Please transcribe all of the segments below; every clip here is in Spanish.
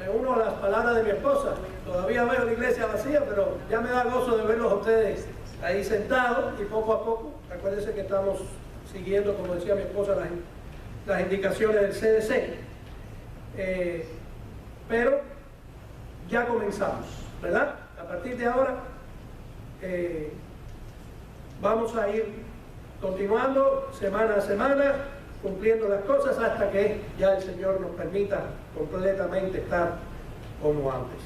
me uno a las palabras de mi esposa. Todavía veo la iglesia vacía, pero ya me da gozo de verlos a ustedes ahí sentados y poco a poco. Acuérdense que estamos siguiendo, como decía mi esposa, las indicaciones del CDC. Pero ya comenzamos, ¿verdad? A partir de ahora vamos a ir continuando semana a semana, cumpliendo las cosas hasta que ya el Señor nos permita completamente estar como antes.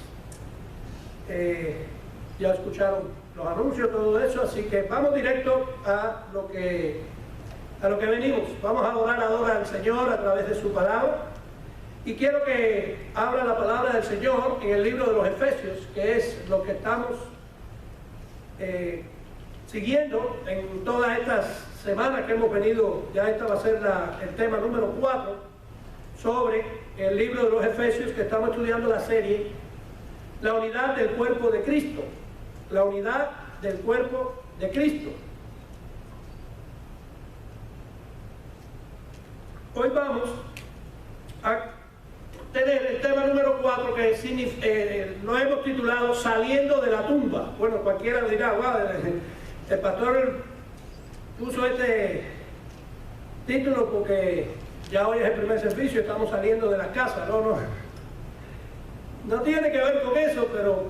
Ya escucharon los anuncios, todo eso, así que vamos directo a lo que venimos. Vamos a adorar al Señor a través de su palabra. Y quiero que abra la palabra del Señor en el libro de los Efesios, que es lo que estamos siguiendo en todas estas semanas que hemos venido. Ya esta va a ser el tema número 4 sobre el libro de los Efesios, que estamos estudiando la serie La unidad del cuerpo de Cristo. La unidad del cuerpo de Cristo. Hoy vamos a tener el tema número 4, que lo hemos titulado Saliendo de la tumba. Bueno, cualquiera dirá, wow, el pastor puso este título porque ya hoy es el primer servicio, estamos saliendo de la casa. No tiene que ver con eso, pero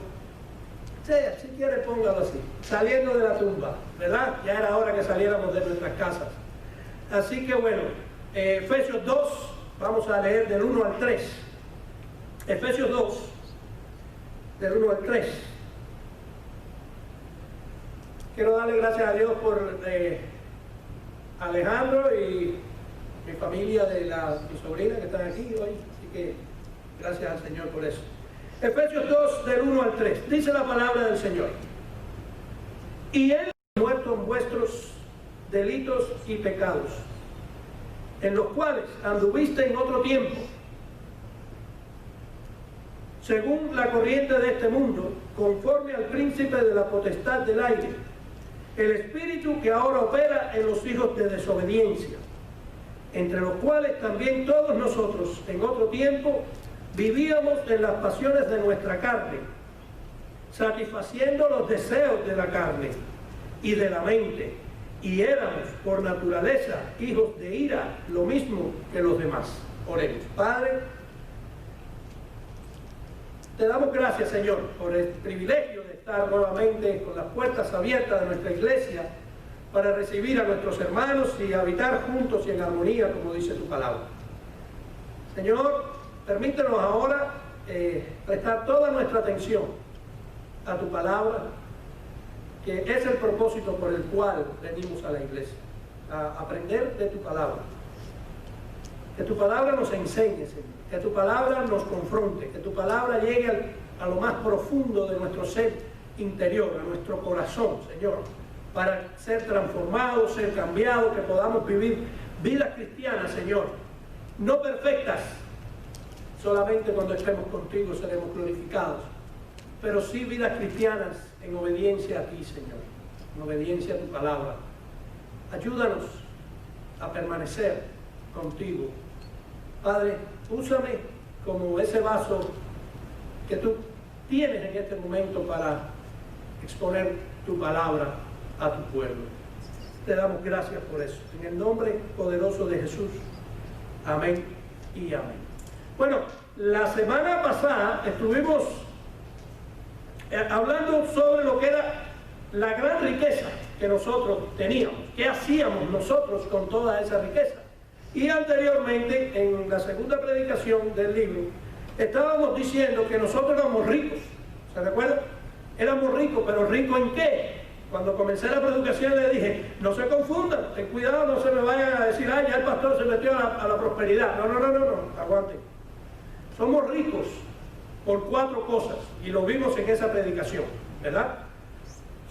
si quiere póngalo así, saliendo de la tumba, ¿verdad? Ya era hora que saliéramos de nuestras casas. Así que bueno, Efesios 2, vamos a leer del 1 al 3. Efesios 2, del 1 al 3. Quiero darle gracias a Dios por Alejandro y mi familia de mi sobrina que están aquí hoy. Así que gracias al Señor por eso. Efesios 2, del 1 al 3. Dice la palabra del Señor. Y Él ha muerto en vuestros delitos y pecados, en los cuales anduviste en otro tiempo, según la corriente de este mundo, conforme al príncipe de la potestad del aire, el espíritu que ahora opera en los hijos de desobediencia, entre los cuales también todos nosotros en otro tiempo vivíamos en las pasiones de nuestra carne, satisfaciendo los deseos de la carne y de la mente, y éramos por naturaleza hijos de ira, lo mismo que los demás. Oremos. Padre, te damos gracias, Señor, por el privilegio de estar nuevamente con las puertas abiertas de nuestra iglesia para recibir a nuestros hermanos y habitar juntos y en armonía, como dice tu palabra. Señor, permítenos ahora prestar toda nuestra atención a tu palabra, que es el propósito por el cual venimos a la iglesia, a aprender de tu palabra. Que tu palabra nos enseñe, Señor, que tu palabra nos confronte, que tu palabra llegue a lo más profundo de nuestro ser interior, a nuestro corazón, Señor, para ser transformados, ser cambiados, que podamos vivir vidas cristianas, Señor, no perfectas. Solamente cuando estemos contigo seremos glorificados, pero sí vidas cristianas en obediencia a ti, Señor, en obediencia a tu palabra. Ayúdanos a permanecer contigo. Padre, úsame como ese vaso que tú tienes en este momento para exponer tu palabra a tu pueblo. Te damos gracias por eso. En el nombre poderoso de Jesús. Amén y amén. Bueno, la semana pasada estuvimos hablando sobre lo que era la gran riqueza que nosotros teníamos. ¿Qué hacíamos nosotros con toda esa riqueza? Y anteriormente, en la segunda predicación del libro, estábamos diciendo que nosotros éramos ricos. ¿Se recuerdan? Éramos ricos, pero ¿ricos en qué? Cuando comencé la predicación le dije, no se confundan, ten cuidado, no se me vayan a decir, ya el pastor se metió a la prosperidad. No, aguanten. Somos ricos por 4 cosas, y lo vimos en esa predicación, ¿verdad?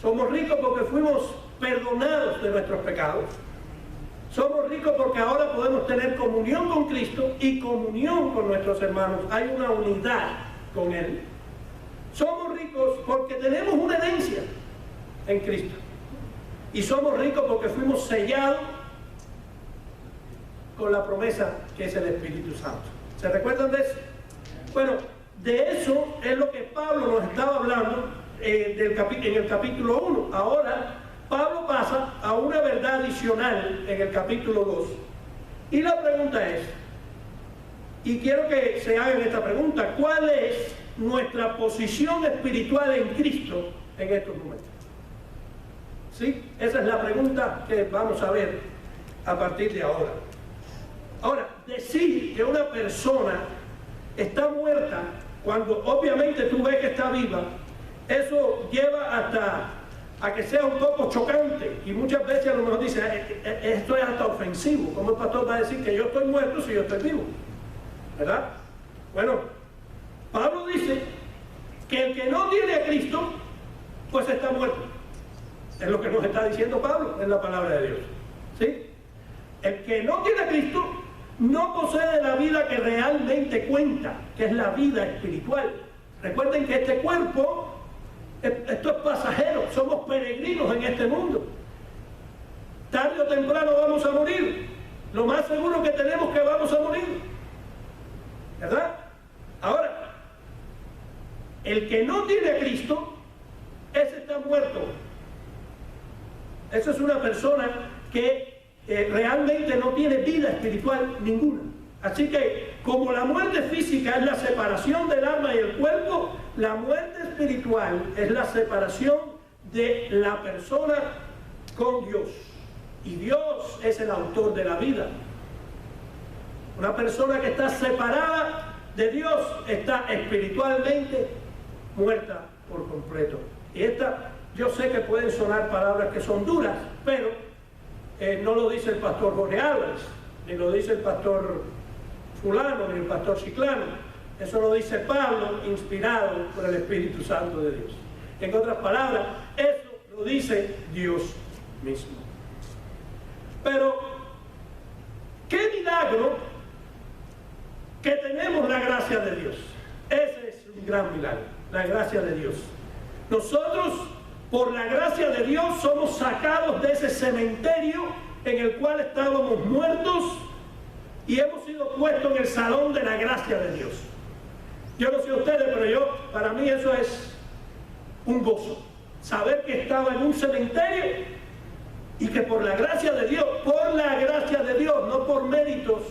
Somos ricos porque fuimos perdonados de nuestros pecados. Somos ricos porque ahora podemos tener comunión con Cristo y comunión con nuestros hermanos. Hay una unidad con Él. Somos ricos porque tenemos una herencia en Cristo. Y somos ricos porque fuimos sellados con la promesa que es el Espíritu Santo. ¿Se recuerdan de eso? Bueno, de eso es lo que Pablo nos estaba hablando en el capítulo 1. Ahora Pablo pasa a una verdad adicional en el capítulo 2. Y la pregunta es, y quiero que se hagan esta pregunta: ¿cuál es nuestra posición espiritual en Cristo en estos momentos? ¿Sí? Esa es la pregunta que vamos a ver a partir de ahora. Ahora, decir que una persona está muerta cuando obviamente tú ves que está viva, eso lleva hasta a que sea un poco chocante, y muchas veces a lo mejor dice, esto es hasta ofensivo. ¿Cómo el pastor va a decir que yo estoy muerto si yo estoy vivo? ¿Verdad? Bueno, Pablo dice que el que no tiene a Cristo, pues está muerto. Es lo que nos está diciendo Pablo en la palabra de Dios. ¿Sí? El que no tiene a Cristo no posee la vida que realmente cuenta, que es la vida espiritual. Recuerden que este cuerpo, esto es pasajero, somos peregrinos en este mundo. Tarde o temprano vamos a morir. Lo más seguro que tenemos que vamos a morir, ¿verdad? Ahora, el que no tiene a Cristo, ese está muerto. Esa es una persona que realmente no tiene vida espiritual ninguna. Así que, como la muerte física es la separación del alma y el cuerpo, la muerte espiritual es la separación de la persona con Dios. Y Dios es el autor de la vida. Una persona que está separada de Dios está espiritualmente muerta por completo. Y yo sé que pueden sonar palabras que son duras, pero no lo dice el pastor Jorge Álvarez, ni lo dice el pastor fulano, ni el pastor ciclano. Eso lo dice Pablo, inspirado por el Espíritu Santo de Dios. En otras palabras, eso lo dice Dios mismo. Pero, qué milagro que tenemos la gracia de Dios. Ese es un gran milagro, la gracia de Dios. Nosotros, por la gracia de Dios, somos sacados de ese cementerio en el cual estábamos muertos y hemos sido puestos en el salón de la gracia de Dios. Yo no sé ustedes, pero para mí eso es un gozo. Saber que estaba en un cementerio y que por la gracia de Dios, no por méritos,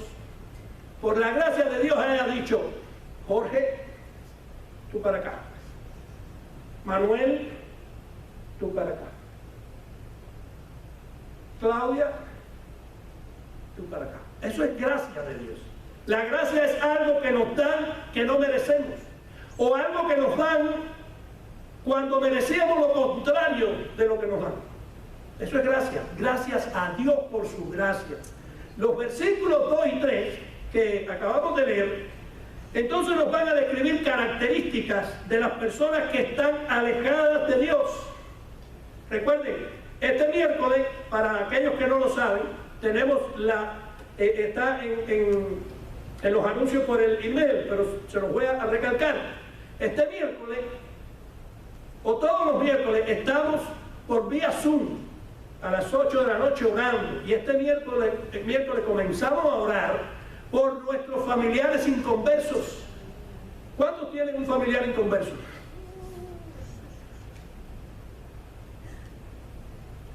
por la gracia de Dios haya dicho: Jorge, tú para acá. Manuel, tú para acá. Claudia, tú para acá. Eso es gracia de Dios. La gracia es algo que nos dan que no merecemos, o algo que nos dan cuando merecíamos lo contrario de lo que nos dan. Eso es gracia. Gracias a Dios por su gracia. Los versículos 2 y 3 que acabamos de leer, entonces nos van a describir características de las personas que están alejadas de Dios. Recuerden, este miércoles, para aquellos que no lo saben, tenemos está en los anuncios por el email, pero se los voy a recalcar. Este miércoles, o todos los miércoles, estamos por vía Zoom a las 8 de la noche orando. Y este miércoles comenzamos a orar por nuestros familiares inconversos. ¿Cuántos tienen un familiar inconverso?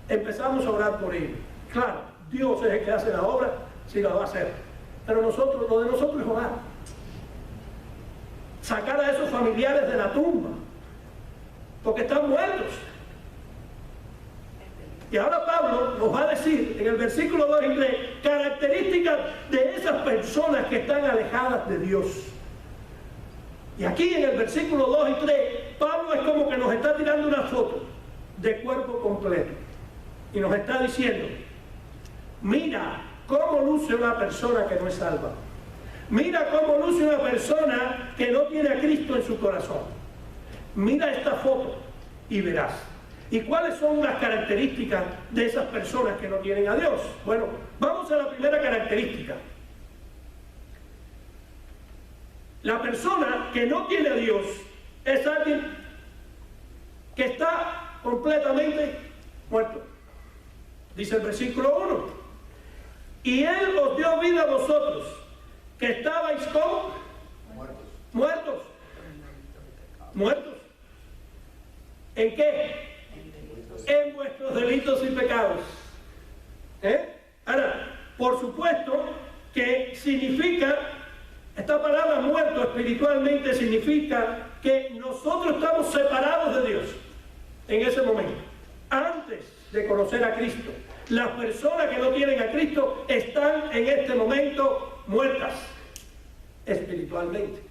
Empezamos a orar por ellos. Claro, Dios es el que hace la obra, si la va a hacer. Pero lo de nosotros es orar. Sacar a esos familiares de la tumba, porque están muertos. Y ahora Pablo nos va a decir en el versículo 2 y 3 características de esas personas que están alejadas de Dios. Y aquí en el versículo 2 y 3, Pablo es como que nos está tirando una foto de cuerpo completo. Y nos está diciendo: mira cómo luce una persona que no es salva. Mira cómo luce una persona que no tiene a Cristo en su corazón. Mira esta foto y verás. ¿Y cuáles son las características de esas personas que no tienen a Dios? Bueno, vamos a la primera característica. La persona que no tiene a Dios es alguien que está completamente muerto. Dice el versículo 1: y Él os dio vida a vosotros, que estabais como muertos. muertos. ¿En qué? En vuestros delitos y pecados. Ahora, por supuesto que significa, esta palabra muerto espiritualmente significa que nosotros estamos separados de Dios en ese momento, antes de conocer a Cristo. Las personas que no tienen a Cristo están en este momento muertas espiritualmente.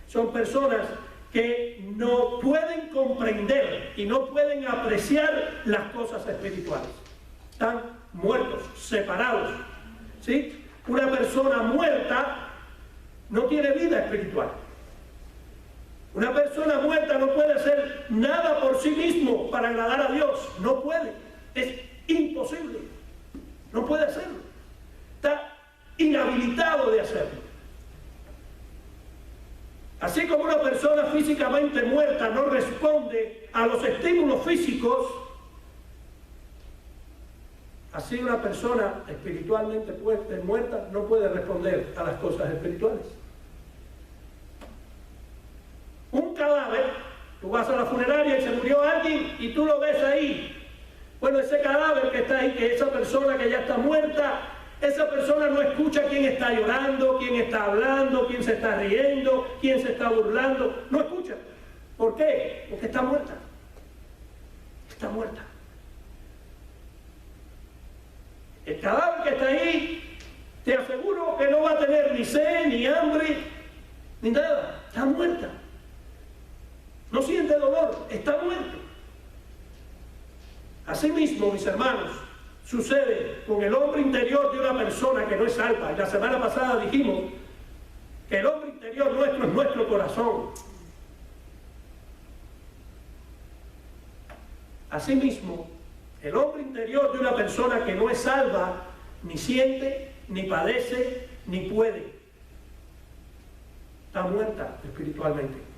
Son personas que no pueden comprender y no pueden apreciar las cosas espirituales. Están muertos, separados. ¿Sí? Una persona muerta no tiene vida espiritual. Una persona muerta no puede hacer nada por sí mismo para agradar a Dios. No puede. Es imposible. No puede hacerlo. Está inhabilitado de hacerlo. Así como una persona físicamente muerta no responde a los estímulos físicos, así una persona espiritualmente muerta no puede responder a las cosas espirituales. Un cadáver, tú vas a la funeraria y se murió alguien y tú lo ves ahí. Bueno, ese cadáver que está ahí, que esa persona que ya está muerta, esa persona no escucha quién está llorando, quién está hablando, quién se está riendo, quién se está burlando. No escucha. ¿Por qué? Porque está muerta. Está muerta. El cadáver que está ahí, te aseguro que no va a tener ni sed, ni hambre, ni nada. Está muerta. No siente dolor, está muerto. Asimismo, mis hermanos, sucede con el hombre interior de una persona que no es salva. Y la semana pasada dijimos que el hombre interior nuestro es nuestro corazón. Asimismo, el hombre interior de una persona que no es salva ni siente, ni padece, ni puede. Está muerta espiritualmente.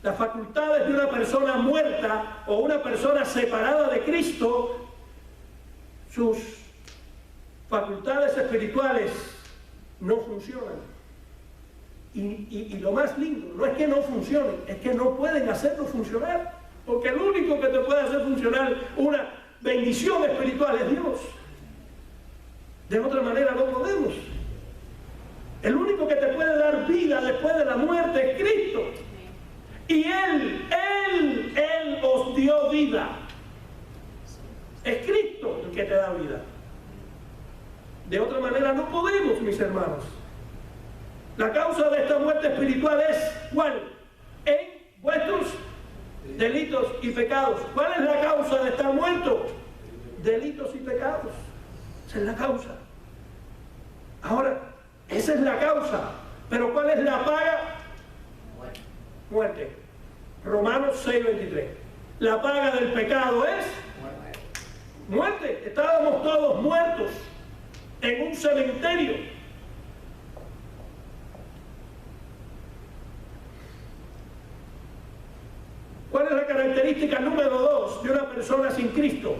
Las facultades de una persona muerta o una persona separada de Cristo, sus facultades espirituales no funcionan. Y lo más lindo, no es que no funcionen, es que no pueden hacerlo funcionar. Porque el único que te puede hacer funcionar una bendición espiritual es Dios. De otra manera no podemos. El único que te puede dar vida después de la muerte es Cristo. Y Él os dio vida. Es Cristo el que te da vida. De otra manera no podemos, mis hermanos. La causa de esta muerte espiritual es ¿cuál? En vuestros delitos y pecados. ¿Cuál es la causa de estar muerto? Delitos y pecados. Esa es la causa. Ahora, esa es la causa. Pero ¿cuál es la paga? Muerte. Romanos 6:23. La paga del pecado es muerte. Estábamos todos muertos en un cementerio. ¿Cuál es la característica número 2 de una persona sin Cristo?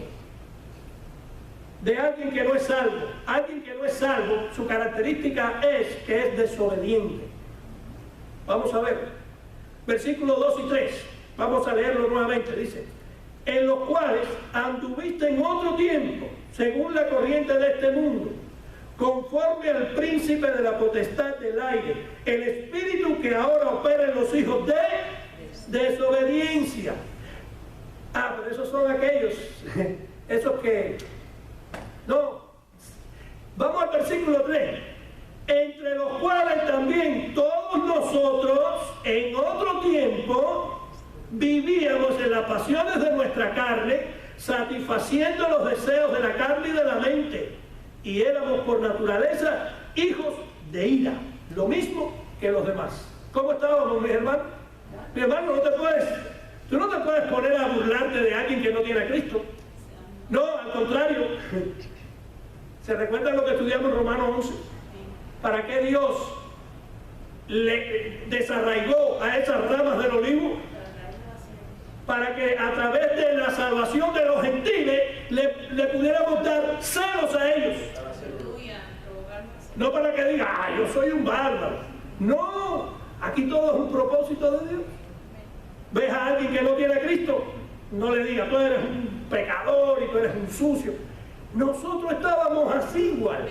De alguien que no es salvo. Alguien que no es salvo, su característica es que es desobediente. Vamos a ver. Versículos 2 y 3. Vamos a leerlo nuevamente. Dice: en los cuales anduviste en otro tiempo, según la corriente de este mundo, conforme al príncipe de la potestad del aire, el espíritu que ahora opera en los hijos de desobediencia. Pero esos son aquellos, esos que... No. Vamos al versículo 3. Entre los cuales también todos nosotros, en otro tiempo, vivíamos en las pasiones de nuestra carne, satisfaciendo los deseos de la carne y de la mente, y éramos por naturaleza hijos de ira, lo mismo que los demás. ¿Cómo estábamos, mis hermanos? Mi hermano, tú no te puedes poner a burlarte de alguien que no tiene a Cristo. No, al contrario. ¿Se recuerdan lo que estudiamos en Romanos 11? ¿Para qué Dios le desarraigó a esas ramas del olivo? Para que a través de la salvación de los gentiles le pudiéramos dar celos a ellos. No para que diga, yo soy un bárbaro. No, Aquí todo es un propósito de Dios. ¿Ves a alguien que no tiene a Cristo? No le digas, tú eres un pecador y tú eres un sucio. Nosotros estábamos así igual.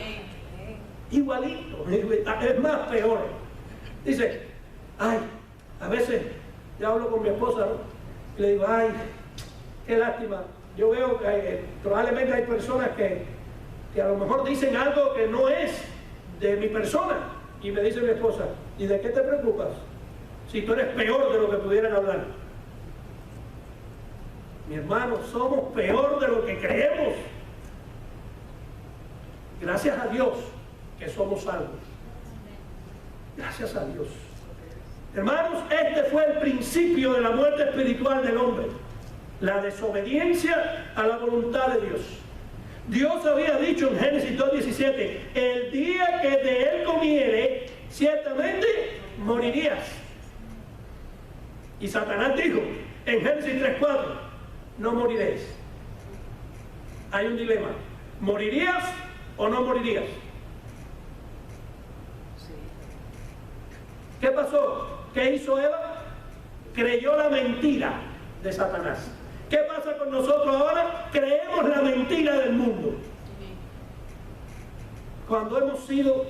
Igualito. Es más, peor. Dice, ay, a veces yo hablo con mi esposa, ¿no? Y le digo, ay, qué lástima. Yo veo que probablemente hay personas que a lo mejor dicen algo que no es de mi persona. Y me dice mi esposa, ¿y de qué te preocupas? Si tú eres peor de lo que pudieran hablar. Mi hermano, somos peor de lo que creemos. Gracias a Dios que somos salvos. Gracias a Dios. Hermanos, este fue el principio de la muerte espiritual del hombre. La desobediencia a la voluntad de Dios. Dios había dicho en Génesis 2:17, el día que de él comiere, ciertamente morirías. Y Satanás dijo en Génesis 3:4, no moriréis. Hay un dilema, ¿morirías o no morirías? ¿Qué pasó? ¿Qué hizo Eva? Creyó la mentira de Satanás. ¿Qué pasa con nosotros ahora? Creemos la mentira del mundo. Cuando hemos sido,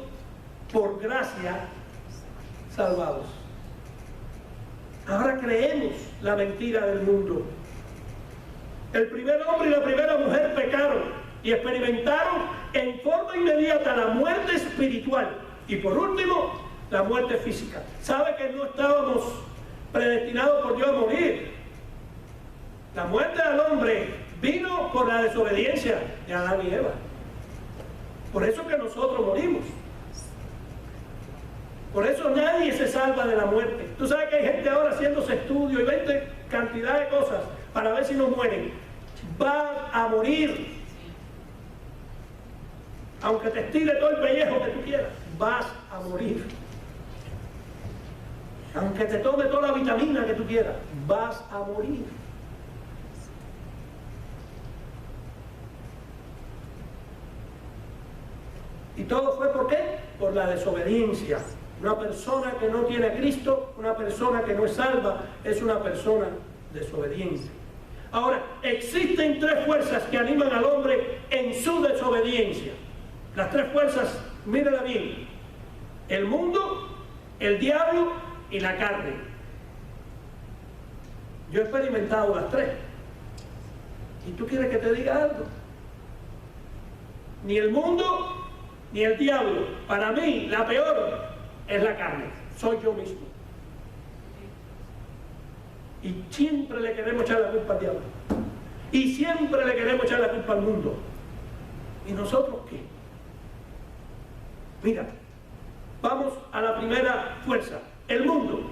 por gracia, salvados. Ahora creemos la mentira del mundo. El primer hombre y la primera mujer pecaron y experimentaron en forma inmediata la muerte espiritual. Y por último, la muerte física. ¿Sabe que no estábamos predestinados por Dios a morir? La muerte del hombre vino por la desobediencia de Adán y Eva. Por eso que nosotros morimos. Por eso nadie se salva de la muerte. Tú sabes que hay gente ahora haciéndose estudios y 20 cantidad de cosas para ver si no mueren. Van a morir. Aunque te estire todo el pellejo que tú quieras, vas a morir. Aunque te tome toda la vitamina que tú quieras, vas a morir. ¿Y todo fue por qué? Por la desobediencia. Una persona que no tiene a Cristo, una persona que no es salva, es una persona desobediente. Ahora, existen tres fuerzas que animan al hombre en su desobediencia. Las tres fuerzas, mírenla bien: el mundo, el diablo y la carne. Yo he experimentado las tres. ¿Y tú quieres que te diga algo? Ni el mundo ni el diablo. Para mí, la peor es la carne. Soy yo mismo. Y siempre le queremos echar la culpa al diablo. Y siempre le queremos echar la culpa al mundo. ¿Y nosotros qué? Mira, vamos a la primera fuerza. El mundo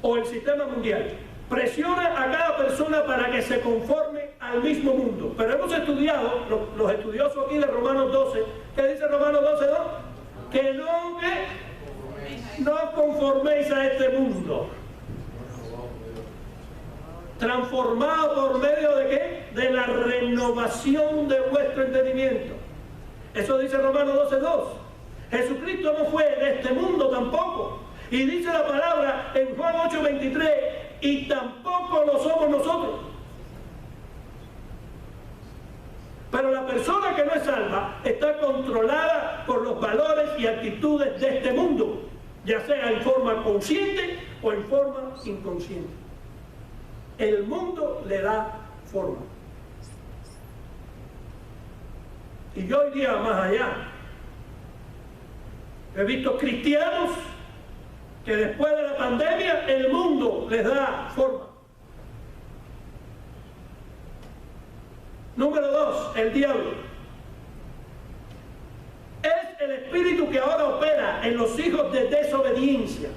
o el sistema mundial presiona a cada persona para que se conforme al mismo mundo. Pero hemos estudiado, los estudiosos aquí de Romanos 12, ¿qué dice Romanos 12:2? Que no os conforméis a este mundo. Transformado por medio de ¿qué? De la renovación de vuestro entendimiento. Eso dice Romanos 12:2. Jesucristo no fue de este mundo tampoco. Y dice la palabra en Juan 8:23, y tampoco lo somos nosotros. Pero la persona que no es salva está controlada por los valores y actitudes de este mundo, ya sea en forma consciente o en forma inconsciente. El mundo le da forma. Y yo iría más allá. He visto cristianos que después de la pandemia el mundo les da forma. Número 2, el diablo. Es el espíritu que ahora opera en los hijos de desobediencia.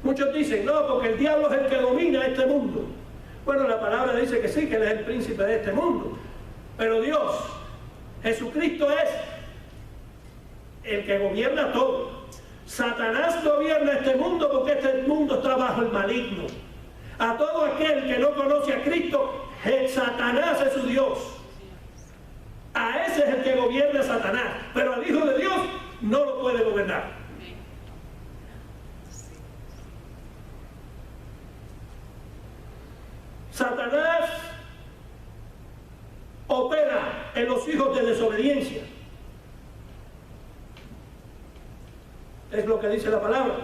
Muchos dicen, no, porque el diablo es el que domina este mundo. Bueno, la palabra dice que sí, que él es el príncipe de este mundo. Pero Dios, Jesucristo es el que gobierna todo. Satanás gobierna este mundo porque este mundo está bajo el maligno. A todo aquel que no conoce a Cristo, Satanás es su Dios. A ese es el que gobierna Satanás. Pero al Hijo de Dios no lo puede gobernar. desobediencia. Es lo que dice la palabra.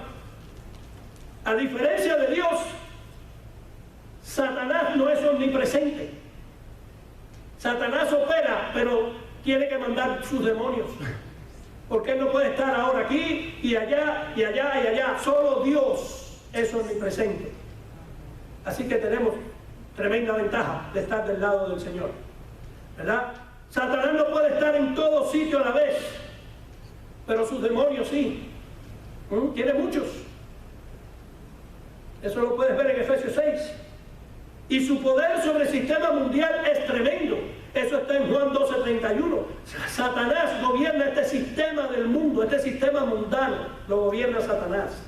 A diferencia de Dios, Satanás no es omnipresente. Satanás opera, pero tiene que mandar sus demonios. Porque él no puede estar ahora aquí y allá y allá y allá. Solo Dios es omnipresente. Así que tenemos tremenda ventaja de estar del lado del Señor, ¿verdad? Satanás no puede estar en todo sitio a la vez, pero sus demonios sí. Tiene muchos. Eso lo puedes ver en Efesios 6. Y su poder sobre el sistema mundial es tremendo. Eso está en Juan 12:31. Satanás gobierna este sistema del mundo, este sistema mundano, lo gobierna Satanás.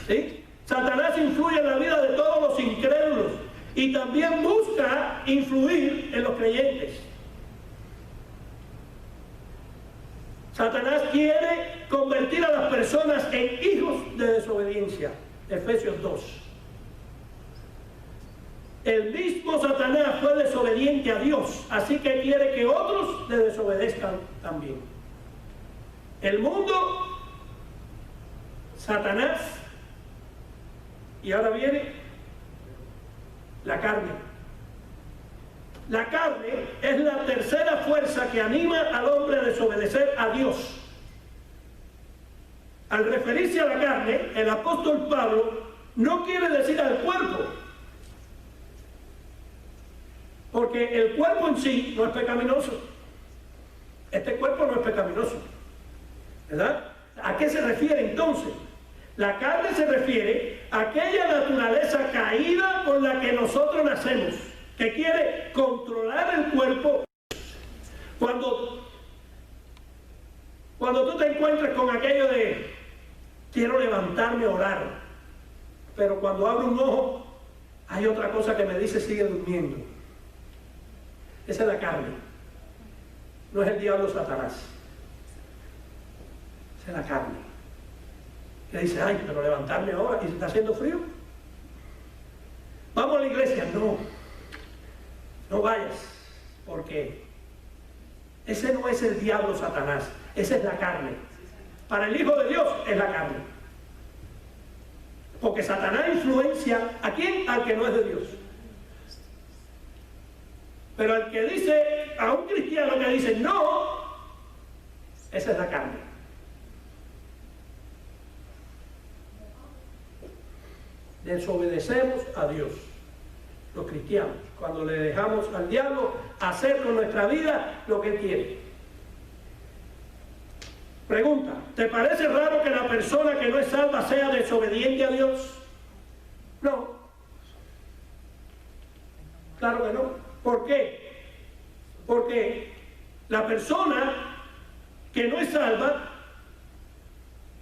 ¿Sí? Satanás influye en la vida de todos los incrédulos y también busca influir en los creyentes. Satanás quiere convertir a las personas en hijos de desobediencia. Efesios 2. El mismo Satanás fue desobediente a Dios, así que quiere que otros le desobedezcan también. El mundo, Satanás, y ahora viene la carne. La carne es la tercera fuerza que anima al hombre a desobedecer a Dios. Al referirse a la carne, el apóstol Pablo no quiere decir al cuerpo, porque el cuerpo en sí no es pecaminoso. Este cuerpo no es pecaminoso, ¿verdad? ¿A qué se refiere entonces? La carne se refiere a aquella naturaleza caída con la que nosotros nacemos, que quiere controlar el cuerpo. Cuando tú te encuentres con aquello de quiero levantarme a orar, pero cuando abro un ojo hay otra cosa que me dice sigue durmiendo. Esa es la carne. No es el diablo Satanás. Esa es la carne. Que dice, ay, pero levantarme ahora y se está haciendo frío. Vamos a la iglesia. No vayas, porque ese no es el diablo Satanás, esa es la carne. Para el Hijo de Dios es la carne. Porque Satanás influencia ¿a quién? Al que no es de Dios. Pero al que dice, a un cristiano que dice no, esa es la carne. Desobedecemos a Dios, los cristianos, cuando le dejamos al diablo hacer con nuestra vida lo que él quiere. Pregunta, ¿te parece raro que la persona que no es salva sea desobediente a Dios? No. Claro que no. ¿Por qué? Porque la persona que no es salva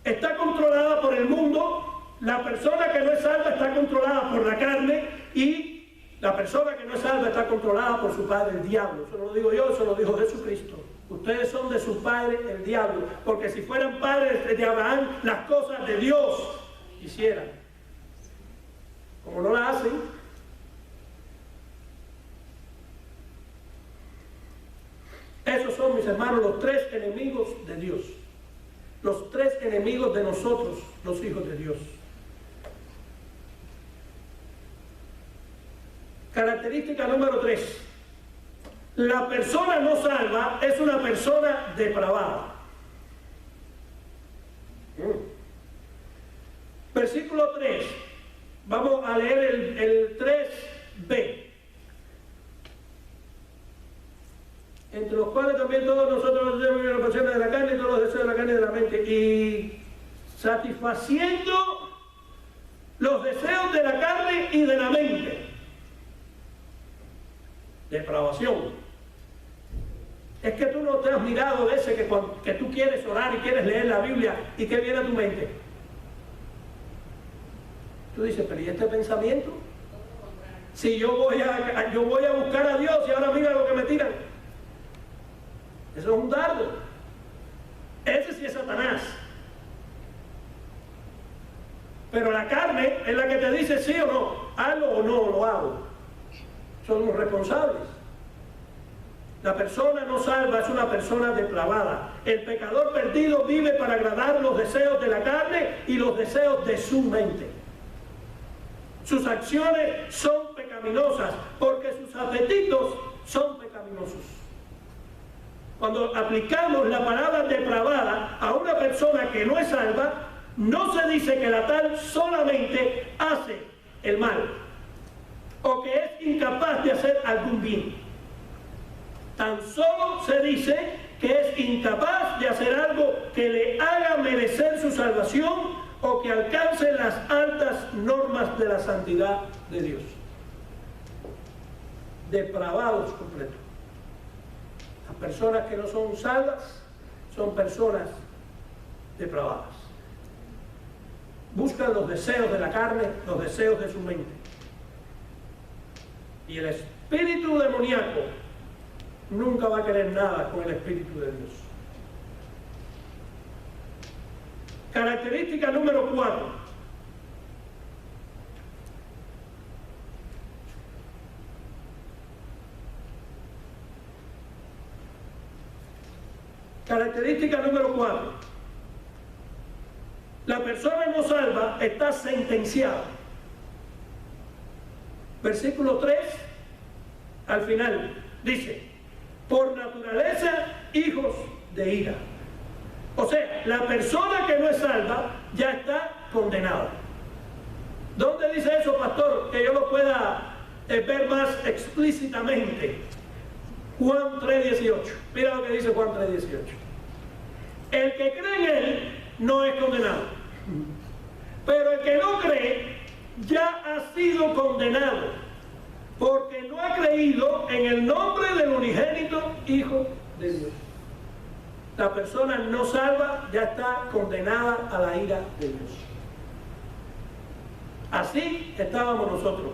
está controlada por el mundo. La persona que no es salva está controlada por la carne y la persona que no es salva está controlada por su padre, el diablo. Eso no lo digo yo, eso lo dijo Jesucristo. Ustedes son de su padre, el diablo, porque si fueran padres de Abraham, las cosas de Dios hicieran. Como no las hacen. Esos son, mis hermanos, los tres enemigos de Dios. Los tres enemigos de nosotros, los hijos de Dios. Característica número 3. La persona no salva es una persona depravada. Versículo 3. Vamos a leer el 3b. Entre los cuales también todos nosotros tenemos las pasiones de la carne y todos los deseos de la carne y de la mente. Y satisfaciendo los deseos de la carne y de la mente. Depravación. Es que tú no te has mirado a veces que tú quieres orar y quieres leer la Biblia y que viene a tu mente. Tú dices, pero ¿y este pensamiento? Si yo voy a buscar a Dios y ahora mira lo que me tiran. Eso es un dardo. Ese sí es Satanás. Pero la carne es la que te dice sí o no, hazlo o no lo hago. Somos responsables. La persona no salva es una persona depravada. El pecador perdido vive para agradar los deseos de la carne y los deseos de su mente. Sus acciones son pecaminosas porque sus apetitos son pecaminosos. Cuando aplicamos la palabra depravada a una persona que no es salva, no se dice que la tal solamente hace el mal o que es incapaz de hacer algún bien. Tan solo se dice que es incapaz de hacer algo que le haga merecer su salvación o que alcance las altas normas de la santidad de Dios. Depravados completos. Las personas que no son salvas son personas depravadas. Buscan los deseos de la carne, los deseos de su mente. Y el espíritu demoníaco nunca va a querer nada con el espíritu de Dios. Característica número 4. Característica número 4. La persona no salva está sentenciada. Versículo 3, al final, dice: por naturaleza, hijos de ira. O sea, la persona que no es salva ya está condenada. ¿Dónde dice eso, pastor? Que yo lo pueda ver más explícitamente. Juan 3:18. Mira lo que dice Juan 3:18. El que cree en él no es condenado. Pero el que no cree ya ha sido condenado, porque no ha creído en el nombre del unigénito Hijo de Dios. La persona no salva ya está condenada a la ira de Dios. Así estábamos nosotros,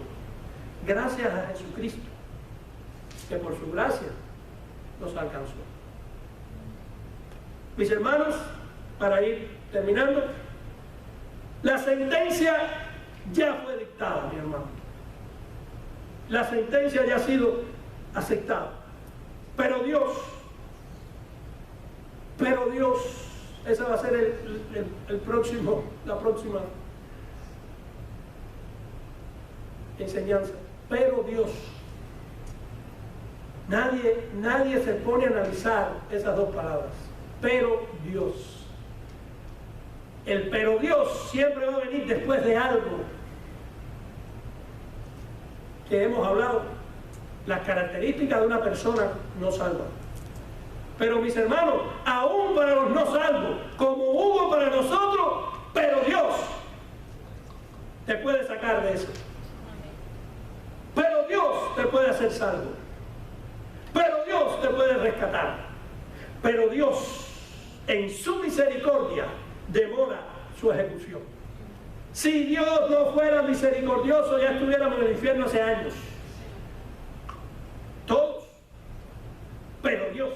gracias a Jesucristo, que por su gracia nos alcanzó. Mis hermanos, para ir terminando, la sentencia ya fue dictada, mi hermano. La sentencia ya ha sido aceptada. Pero Dios, esa va a ser la próxima enseñanza. Pero Dios, nadie se pone a analizar esas dos palabras. Pero Dios. El pero Dios siempre va a venir después de algo que hemos hablado, las características de una persona no salva. Pero mis hermanos, aún para los no salvos, como hubo para nosotros, pero Dios te puede sacar de eso. Pero Dios te puede hacer salvo. Pero Dios te puede rescatar. Pero Dios, en su misericordia, demora su ejecución. Si Dios no fuera misericordioso, ya estuviéramos en el infierno hace años. Todos. Pero Dios.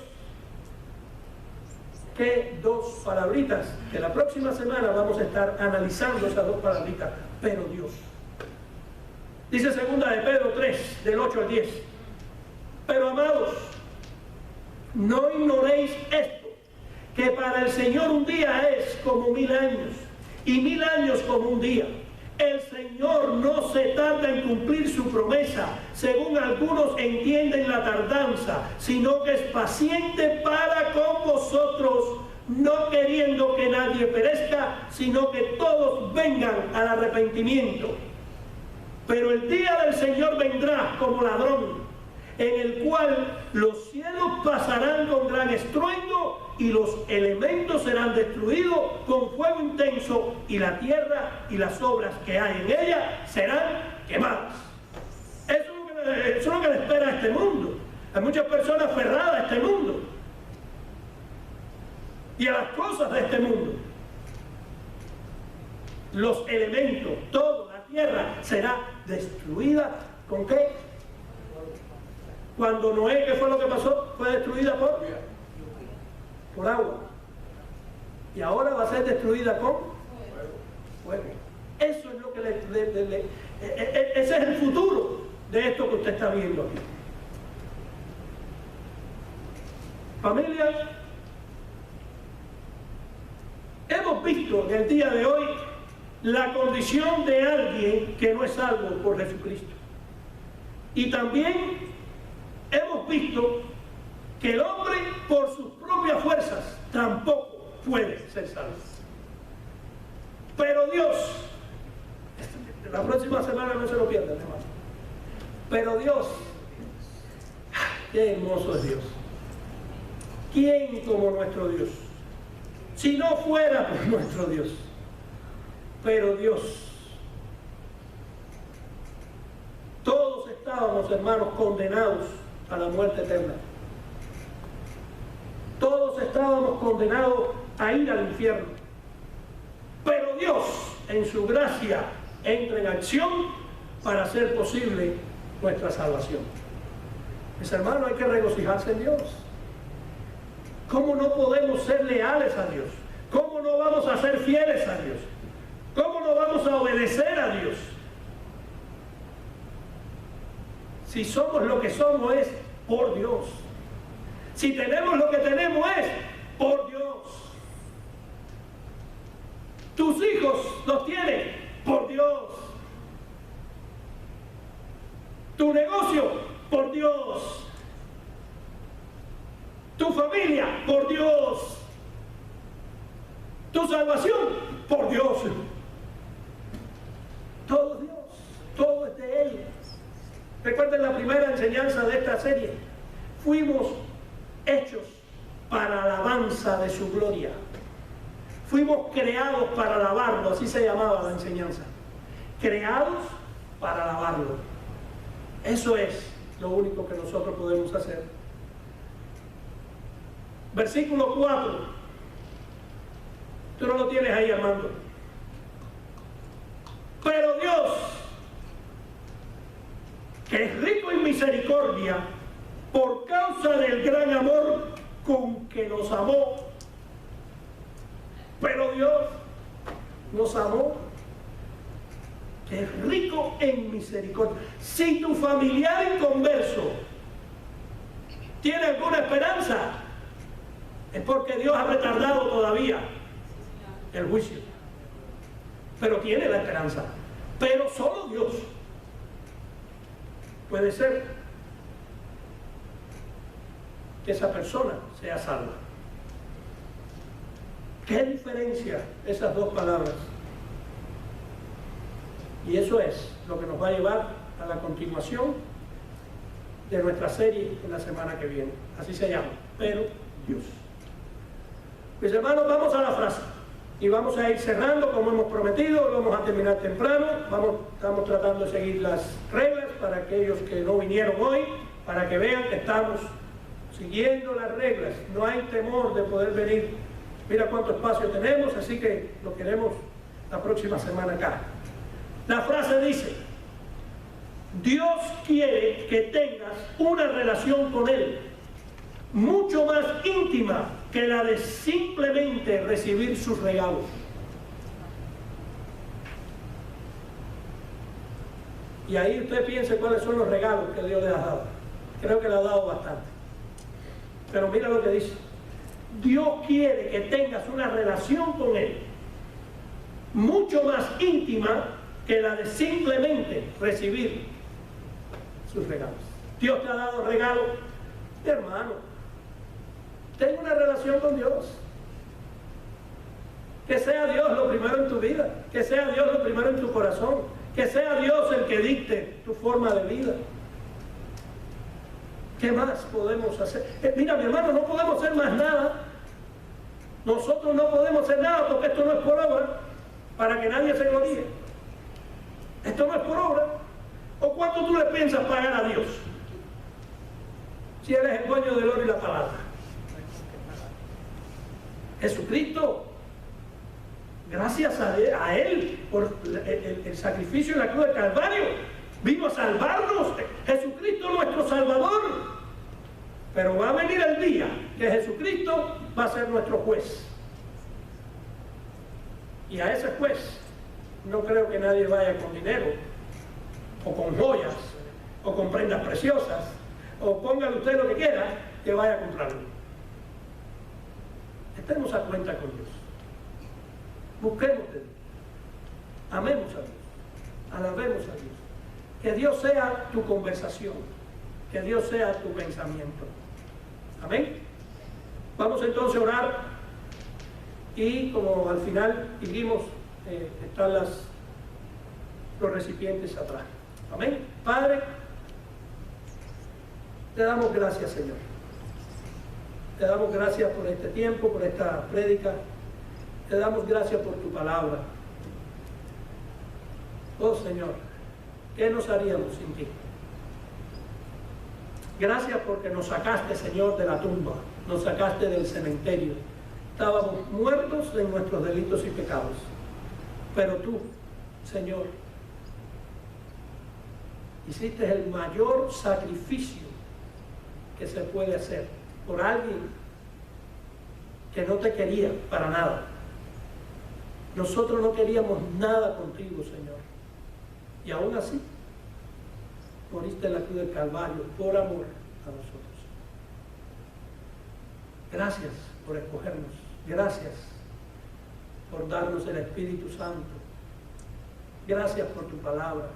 ¿Qué dos palabritas? Que la próxima semana vamos a estar analizando esas dos palabritas. Pero Dios. Dice 2 de Pedro 3, del 8 al 10. Pero amados, no ignoréis esto, que para el Señor un día es como 1000 años, y 1000 años como un día. El Señor no se tarda en cumplir su promesa, según algunos entienden la tardanza, sino que es paciente para con vosotros, no queriendo que nadie perezca, sino que todos vengan al arrepentimiento. Pero el día del Señor vendrá como ladrón, en el cual los cielos pasarán con gran estruendo y los elementos serán destruidos con fuego intenso, y la tierra y las obras que hay en ella serán quemadas. Eso es lo que le espera a este mundo. Hay muchas personas aferradas a este mundo y a las cosas de este mundo. Los elementos, toda la tierra será destruida. ¿Con qué? Cuando Noé, ¿qué fue lo que pasó? Fue destruida por agua. Y ahora va a ser destruida con fuego. Eso es lo que ese es el futuro de esto que usted está viendo aquí. Familia, hemos visto en el día de hoy la condición de alguien que no es salvo por Jesucristo. Y también hemos visto que el hombre por sus propias fuerzas tampoco puede ser salvo. Pero Dios, la próxima semana no se lo pierdan, hermano. Pero Dios, qué hermoso es Dios. ¿Quién como nuestro Dios? Si no fuera por nuestro Dios. Pero Dios, todos estábamos, hermanos, condenados a la muerte eterna. Todos estábamos condenados a ir al infierno. Pero Dios, en su gracia, entra en acción para hacer posible nuestra salvación. Mis hermanos, hay que regocijarse en Dios. ¿Cómo no podemos ser leales a Dios? ¿Cómo no vamos a ser fieles a Dios? ¿Cómo no vamos a obedecer a Dios? Si somos lo que somos es por Dios. Si tenemos lo que tenemos es por Dios. Tus hijos los tienen por Dios. Tu negocio por Dios. Tu familia por Dios. Tu salvación por Dios. Todo Dios, todo es de Él. Recuerden la primera enseñanza de esta serie. Fuimos hechos para alabanza de su gloria. Fuimos creados para alabarlo, así se llamaba la enseñanza. Creados para alabarlo. Eso es lo único que nosotros podemos hacer. Versículo 4. Tú no lo tienes ahí, Armando. Pero Dios, que es rico en misericordia, por causa del gran amor con que nos amó. Pero Dios nos amó, que es rico en misericordia. Si tu familiar inconverso tiene alguna esperanza, es porque Dios ha retardado todavía el juicio. Pero tiene la esperanza. Pero solo Dios puede ser que esa persona sea salva. ¿Qué diferencia esas dos palabras? Y eso es lo que nos va a llevar a la continuación de nuestra serie en la semana que viene. Así se llama, pero Dios. Mis hermanos, vamos a la frase. Y vamos a ir cerrando como hemos prometido, vamos a terminar temprano, estamos tratando de seguir las reglas para aquellos que no vinieron hoy, para que vean que estamos siguiendo las reglas, no hay temor de poder venir. Mira cuánto espacio tenemos, así que lo queremos la próxima semana acá. La frase dice: Dios quiere que tengas una relación con Él mucho más íntima que la de simplemente recibir sus regalos. Y ahí usted piense cuáles son los regalos que Dios le ha dado. Creo que le ha dado bastante. Pero mira lo que dice: Dios quiere que tengas una relación con Él mucho más íntima que la de simplemente recibir sus regalos. Dios te ha dado regalos, hermano. Tenga una relación con Dios. Que sea Dios lo primero en tu vida. Que sea Dios lo primero en tu corazón. Que sea Dios el que dicte tu forma de vida. ¿Qué más podemos hacer? Mira, mi hermano, no podemos hacer más nada. Nosotros no podemos hacer nada porque esto no es por obra, para que nadie se gloríe. Esto no es por obra. ¿O cuánto tú le piensas pagar a Dios? Si eres el dueño del oro y la palabra. Jesucristo, gracias a Él por el sacrificio en la cruz del Calvario, vino a salvarnos. Jesucristo nuestro Salvador. Pero va a venir el día que Jesucristo va a ser nuestro juez. Y a ese juez no creo que nadie vaya con dinero, o con joyas, o con prendas preciosas, o póngale usted lo que quiera, que vaya a comprarlo. Estemos a cuenta con Dios. Busquemos de Dios. Amemos a Dios. Alabemos a Dios. Que Dios sea tu conversación. Que Dios sea tu pensamiento. Amén. Vamos entonces a orar. Y como al final dijimos, están los recipientes atrás. Amén. Padre, te damos gracias, Señor. Te damos gracias por este tiempo, por esta prédica. Te damos gracias por tu palabra. Oh Señor, ¿qué nos haríamos sin ti? Gracias porque nos sacaste, Señor, de la tumba. Nos sacaste del cementerio. Estábamos muertos en nuestros delitos y pecados. Pero tú, Señor, hiciste el mayor sacrificio que se puede hacer por alguien que no te quería para nada. Nosotros no queríamos nada contigo, Señor. Y aún así, moriste en la cruz del Calvario por amor a nosotros. Gracias por escogernos. Gracias por darnos el Espíritu Santo. Gracias por tu palabra.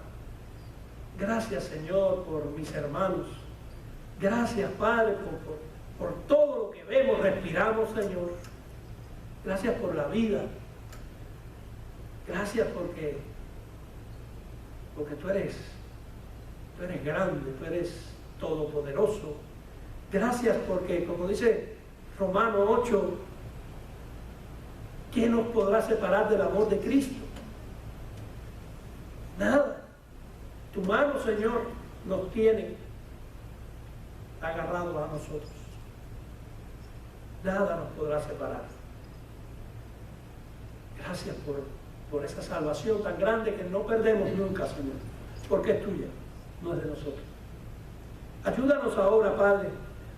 Gracias, Señor, por mis hermanos. Gracias, Padre, por todo lo que vemos, respiramos, Señor. Gracias por la vida. Gracias porque tú eres grande, tú eres todopoderoso. Gracias porque, como dice Romanos 8, ¿quién nos podrá separar del amor de Cristo? Nada. Tu mano, Señor, nos tiene agarrados a nosotros. Nada nos podrá separar. Gracias por esa salvación tan grande que no perdemos nunca, Señor, porque es tuya, no es de nosotros. Ayúdanos ahora, Padre,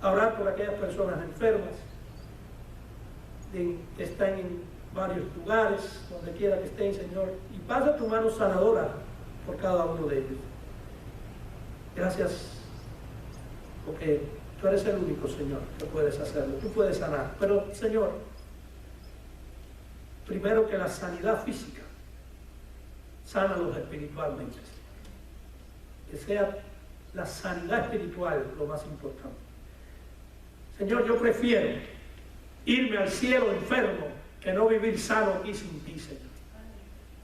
a orar por aquellas personas enfermas que están en varios lugares, donde quiera que estén, Señor, y pasa tu mano sanadora por cada uno de ellos. Gracias, porque tú eres el único, Señor, que puedes hacerlo. Tú puedes sanar, pero, Señor, primero que la sanidad física, sánalos espiritualmente. Que sea la sanidad espiritual lo más importante. Señor, yo prefiero irme al cielo enfermo que no vivir sano aquí sin ti, Señor.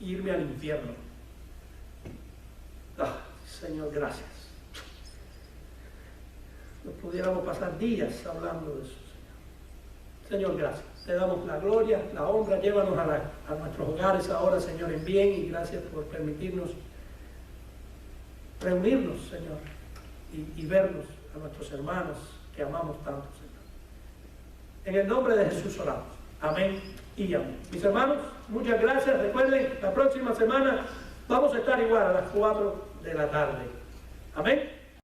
Irme al infierno. Señor, gracias. Nos pudiéramos pasar días hablando de eso, Señor. Señor, gracias. Te damos la gloria, la honra. Llévanos a nuestros hogares ahora, Señor, en bien, y gracias por permitirnos reunirnos, Señor, y vernos a nuestros hermanos que amamos tanto, Señor. En el nombre de Jesús oramos. Amén y amén. Mis hermanos, muchas gracias. Recuerden, la próxima semana vamos a estar igual a las 4 de la tarde. Amén.